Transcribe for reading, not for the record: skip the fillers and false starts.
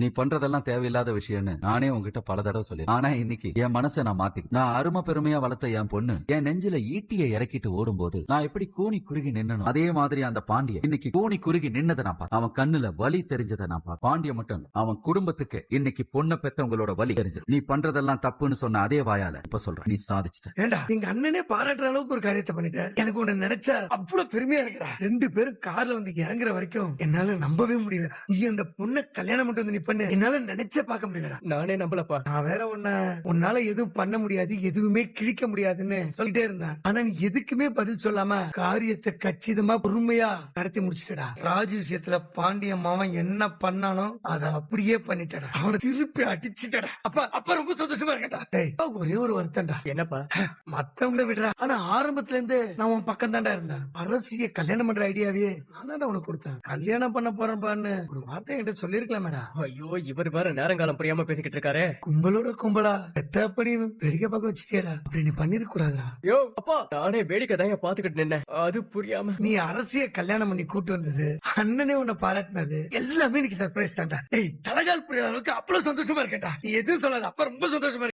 நீ பண்றதெல்லாம் தேவையில்லாத விஷயம்னு நானே உன்கிட்ட பல தடவை சொல்லி. ஆனா இன்னைக்கு என் மனசை நான் மாத்தி, நான் அருமை பெருமையா வளர்த்த என் பொண்ணு என் நெஞ்சில ஈட்டியை இறக்கிட்டு ஓடும் போது நான் எப்படி கூனி குறுகி நின்னனும், அதே மாதிரி அந்த பாண்டியன் இன்னைக்கு கூனி குறுகி நின்னதை நான் பார்த்தேன். அவன் கண்ணுல வலி தெரிஞ்சதை நான் பார்த்தேன். பாண்டிய மட்டும் இல்ல, அவன் குடும்பத்துக்கு இன்னைக்கு பொண்ணை பெத்தவங்களோட வலி தெரிஞ்சது. நீ பண்றதெல்லாம் தப்புன்னு சொன்ன அதே வாயால இப்ப சொல்ற, நீ சாதிச்சிட்ட. ஏண்டா எங்க அண்ணனே பாராட்டுற அளவுக்கு ஒரு காரியத்தை பண்ணிட்ட. எனக்கு உன்னை நினைச்சா அவ்வளவு பெருமையா இருக்குடா. 2 பேரும் கார்ல வந்து இறங்குற வரைக்கும் என்னால நம்பவே முடியல. நீ அந்த பொண்ணை கல்யாணம் பண்ணிட்டு வந்து நீ பண்ணு, என்னால நினைச்சே பார்க்க முடியல. நானே நம்பலப்பா. நான் வேற உன்னால எதுவும் பண்ண முடியாது, எதுவுமே கிழிக்க முடியாதுன்னு சொல்லிட்டே இருந்தேன். ஆனா நீ எதுக்குமே பதில் சொல்லாம காரியத்தை கச்சிதமா பொறுமையா நடத்தி முடிச்சிட்டடா. ராஜு விஷயத்துல பாண்டிய மாவன் என்ன பண்ணானோ அதை அப்படியே பண்ணிட்டடா. அவனை திருப்பி அடிச்சுட்டடா. அப்ப ரொம்ப சந்தோஷமா இருக்கடா. ஒரே ஒரு வருத்தம்டா. என்னப்பா? மத்தவங்கள விடுறா, ஆனா ஆரம்பத்துல இருந்து நான் உன் பக்கம் தாண்டா இருந்தேன். அரசிய கல்யாணம் பண்ற ஐடியாவே நான் தாண்டா உனக்கு கொடுத்தேன். கல்யாணம் பண்ண போறேன்பான்னு ஒரு வார்த்தை என்கிட்ட சொல்லிருக்கலாம் மேடா. ஐயோ, இவர் வேற நேரங்காலம் புரியாம பேசிக்கிட்டு இருக்காரு. கும்பலோட கும்பலா எத்தப்படி வேடிக்கை பார்க்க வச்சுட்டியடா. அப்படி நீ பண்ணிருக்க கூடாதா? யோ அப்பா, நானே வேடிக்கை தான் பாத்துக்கிட்டு நின்னேன். அது புரியாம நீ அரசிய கல்யாணம் பண்ணி கூட்டு வந்தது, அண்ணனே உன்னை பாராட்டினது எல்லாமே இன்னைக்கு சர்ப்ரைஸ் தான்டா. தலகால் புரியாத அளவுக்கு அவ்வளவு சந்தோஷமா இருக்கேன்டா. நீ எதுவும் சொல்லாத, அப்ப ரொம்ப சந்தோஷமா இருக்கு.